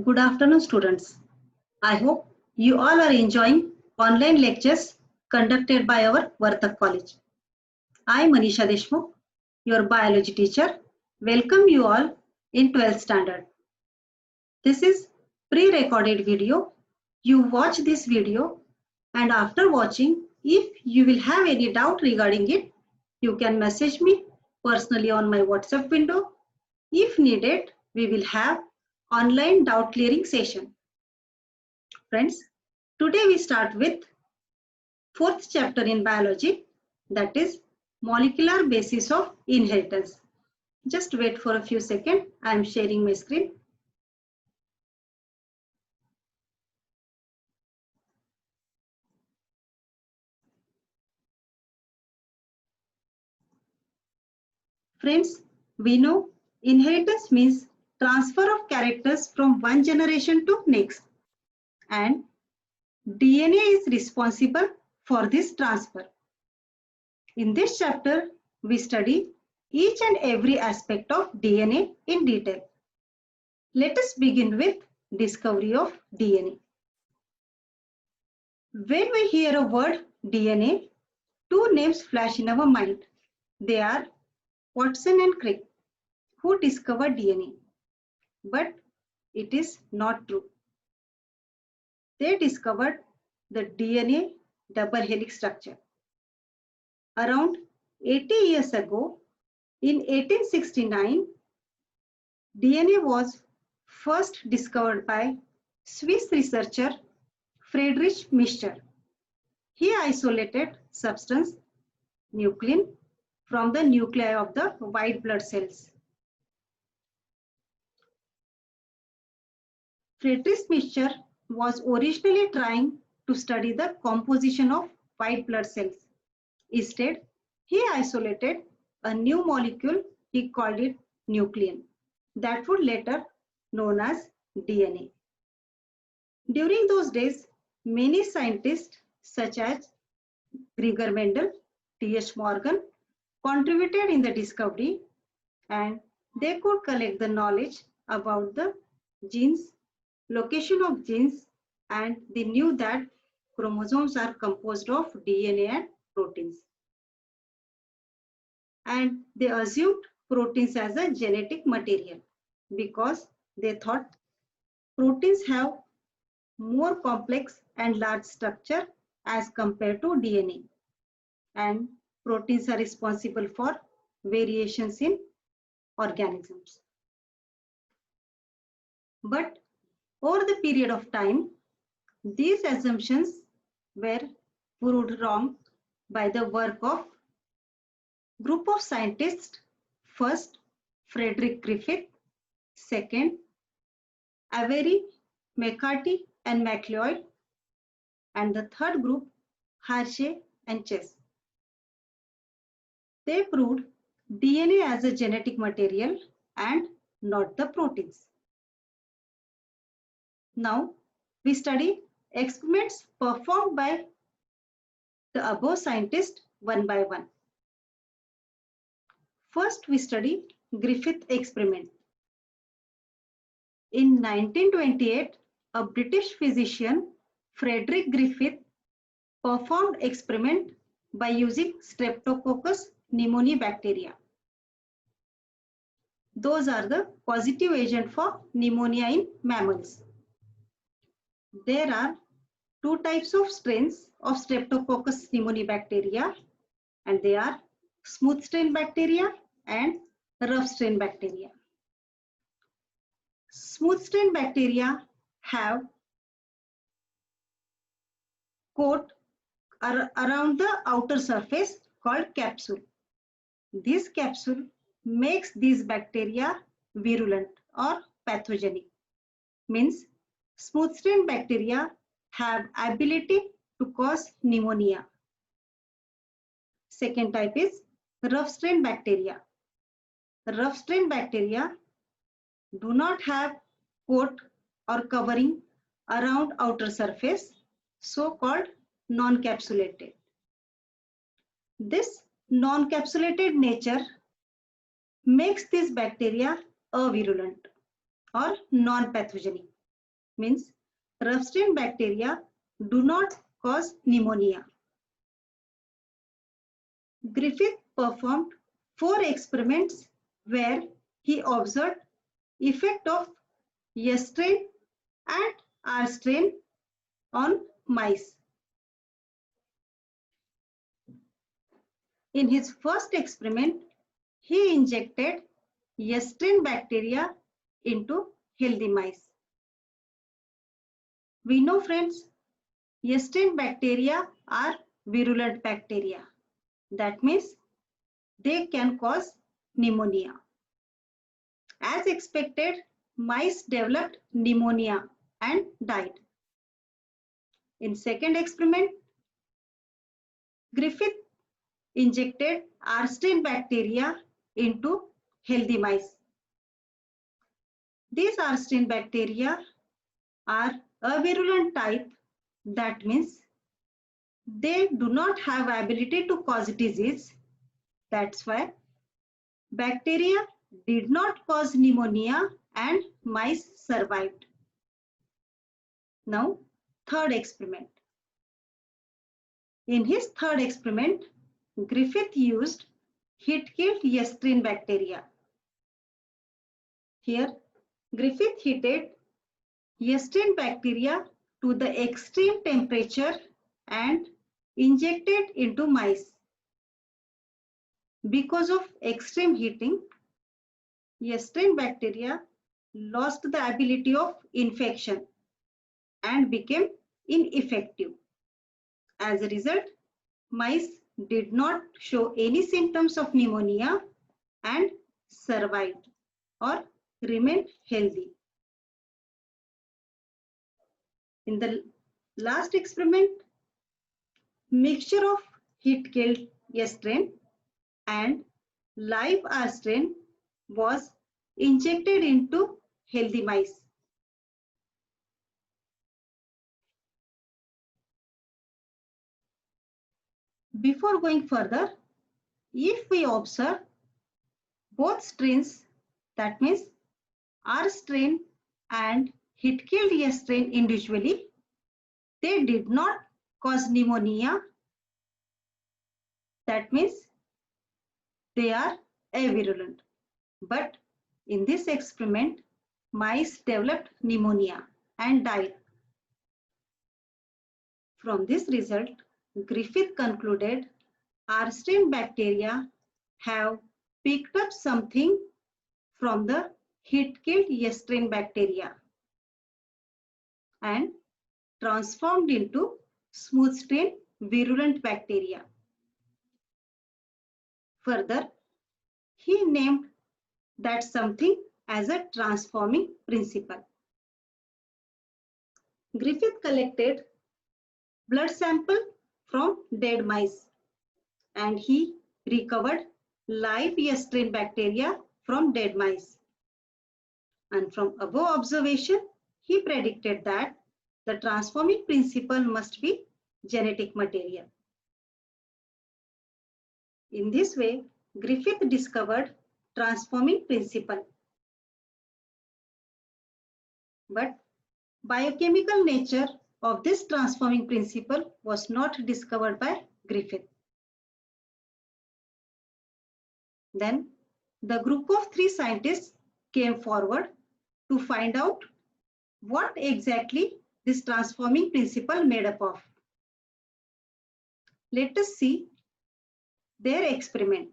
Good afternoon, students. I hope you all are enjoying online lectures conducted by our Vartak College. I, Manisha Deshmukh, your biology teacher, welcome you all in 12th standard. This is pre-recorded video. You watch this video and after watching, if you will have any doubt regarding it, you can message me personally on my WhatsApp window. If needed, we will have online doubt clearing session. Friends, today we start with fourth chapter in biology, that is molecular basis of inheritance. Just wait for a few seconds. I am sharing my screen. Friends, we know inheritance means transfer of characters from one generation to next, and DNA is responsible for this transfer. In this chapter, we study each and every aspect of DNA in detail. Let us begin with discovery of DNA. When we hear a word DNA, two names flash in our mind. They are Watson and Crick, who discovered DNA. But it is not true. They discovered the DNA double helix structure. Around 80 years ago, in 1869, DNA was first discovered by Swiss researcher Friedrich Mischer. He isolated substance nuclein from the nuclei of the white blood cells. Friedrich Mischer was originally trying to study the composition of white blood cells. Instead, he isolated a new molecule, he called it nuclein, that would later known as DNA. During those days, many scientists such as Gregor Mendel, T.H. Morgan contributed in the discovery, and they could collect the knowledge about the genes, location of genes, and they knew that chromosomes are composed of DNA and proteins. And they assumed proteins as a genetic material because they thought proteins have more complex and large structure as compared to DNA. And proteins are responsible for variations in organisms. But over the period of time, these assumptions were proved wrong by the work of group of scientists. First, Frederick Griffith. Second, Avery, McCarthy and MacLeod. And the third group, Hershey and Chase. They proved DNA as a genetic material and not the proteins. Now, we study experiments performed by the above scientists one by one. First, we study Griffith experiment. In 1928, a British physician, Frederick Griffith, performed experiment by using Streptococcus pneumoniae bacteria. Those are the positive agent for pneumonia in mammals. There are two types of strains of Streptococcus pneumoniae bacteria, and they are smooth strain bacteria and rough strain bacteria. Smooth strain bacteria have coat around the outer surface called capsule. This capsule makes these bacteria virulent or pathogenic. Means smooth strain bacteria have ability to cause pneumonia. Second type is rough strain bacteria. Rough strain bacteria do not have coat or covering around outer surface, so called non-capsulated. This non-capsulated nature makes this bacteria avirulent or non-pathogenic. means rough strain bacteria do not cause pneumonia. Griffith performed 4 experiments where he observed effect of S strain and R strain on mice. In his first experiment, he injected S strain bacteria into healthy mice. We know, friends, S strain bacteria are virulent bacteria. That means they can cause pneumonia. As expected, mice developed pneumonia and died. In second experiment, Griffith injected R strain bacteria into healthy mice. These R strain bacteria are a virulent type. That means they do not have ability to cause disease. That's why bacteria did not cause pneumonia and mice survived. Now, third experiment. In his third experiment, Griffith used heat-killed S strain bacteria. Here, Griffith heated S strain bacteria to the extreme temperature and injected into mice. Because of extreme heating, S strain bacteria lost the ability of infection and became ineffective. As a result, mice did not show any symptoms of pneumonia and survived or remained healthy. In the last experiment, mixture of heat-killed S strain and live R strain was injected into healthy mice. Before going further, if we observe both strains, that means R strain and heat-killed S strain individually, they did not cause pneumonia. That means they are avirulent. But in this experiment, mice developed pneumonia and died. From this result, Griffith concluded R strain bacteria have picked up something from the heat-killed S strain bacteria and transformed into smooth strain virulent bacteria. Further, he named that something as a transforming principle. Griffith collected blood sample from dead mice and he recovered live S strain bacteria from dead mice. And from above observation, he predicted that the transforming principle must be genetic material. In this way, Griffith discovered transforming principle. But biochemical nature of this transforming principle was not discovered by Griffith. Then the group of 3 scientists came forward to find out what exactly this transforming principle made up of. Let us see their experiment.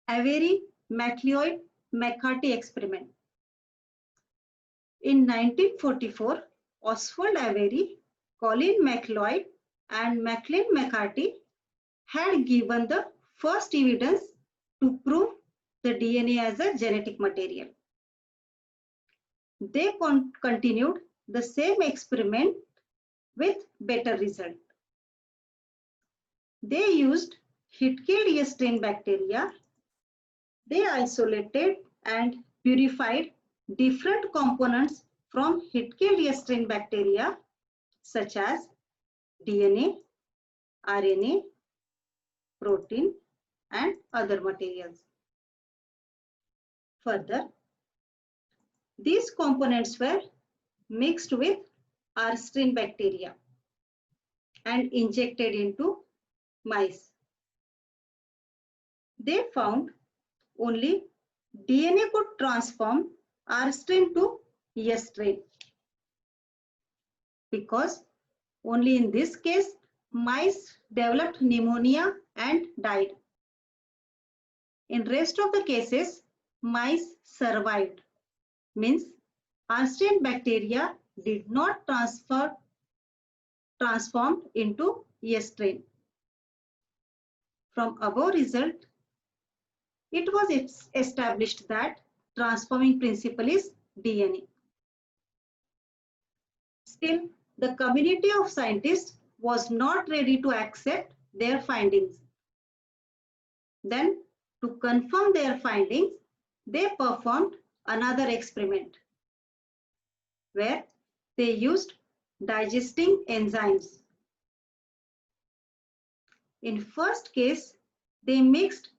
Avery MacLeod McCarty experiment. In 1944, Oswald Avery, Colin MacLeod and Maclean McCarty had given the first evidence to prove the DNA as a genetic material. They continued the same experiment with better result. They used heat-killed S strain bacteria. They isolated and purified different components from heat-killed S strain bacteria such as DNA, RNA, protein and other materials. Further, These components were mixed with R-strain bacteria and injected into mice. They found only DNA could transform R-strain to S strain, because only in this case mice developed pneumonia and died. In rest of the cases, mice survived, means R-strain bacteria did not transformed into S strain. From above result, it was established that transforming principle is DNA. Still, the community of scientists was not ready to accept their findings. Then, to confirm their findings, they performed another experiment where they used digesting enzymes. In first case, they mixed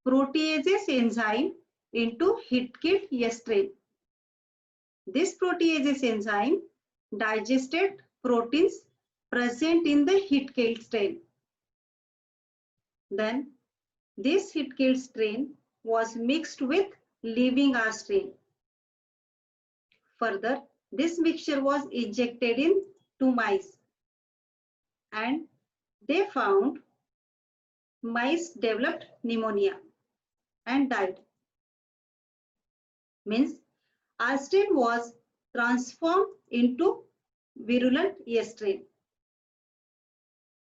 proteases enzyme into heat-killed S strain. This proteases enzyme digested proteins present in the heat-killed strain. Then this heat-killed strain was mixed with living R strain. Further, this mixture was injected into mice, and they found mice developed pneumonia and died. Means R strain was transformed into virulent S strain.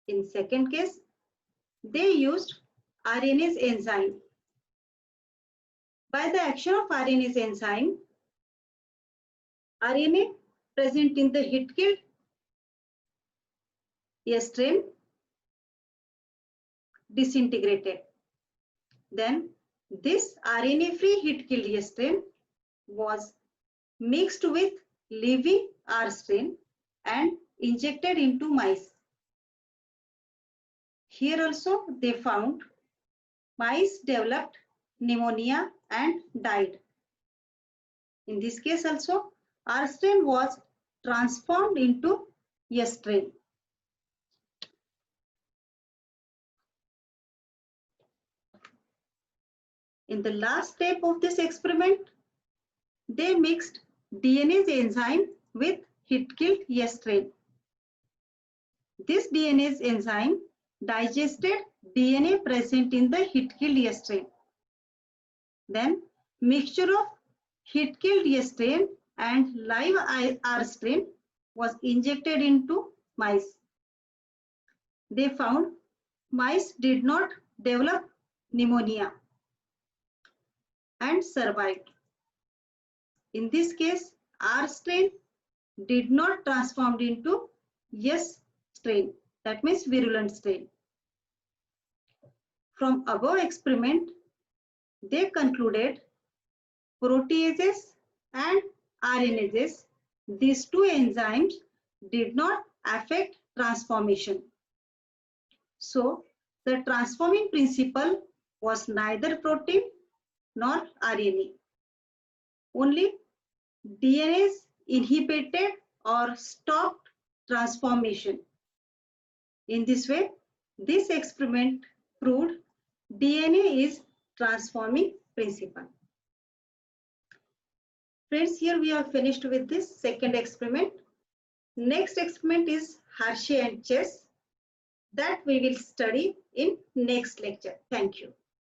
In second case, they used RNase enzyme. By the action of RNase enzyme, RNA present in the heat-killed S strain disintegrated. Then this RNA-free heat-killed S strain was mixed with living R strain and injected into mice. Here also they found mice developed pneumonia and died. In this case also, R strain was transformed into S strain. In the last step of this experiment, they mixed DNase enzyme with heat-killed S strain. This DNase enzyme digested DNA present in the heat-killed S strain. Then mixture of heat-killed S strain and live R strain was injected into mice. They found mice did not develop pneumonia and survived. In this case, R strain did not transform into S strain, that means virulent strain. From above experiment, they concluded proteases and RNases, these two enzymes did not affect transformation. So the transforming principle was neither protein nor RNA. Only DNA inhibited or stopped transformation. In this way, this experiment proved DNA is transforming principle. Friends, here we are finished with this second experiment. Next experiment is Hershey and Chase, that we will study in next lecture. Thank you.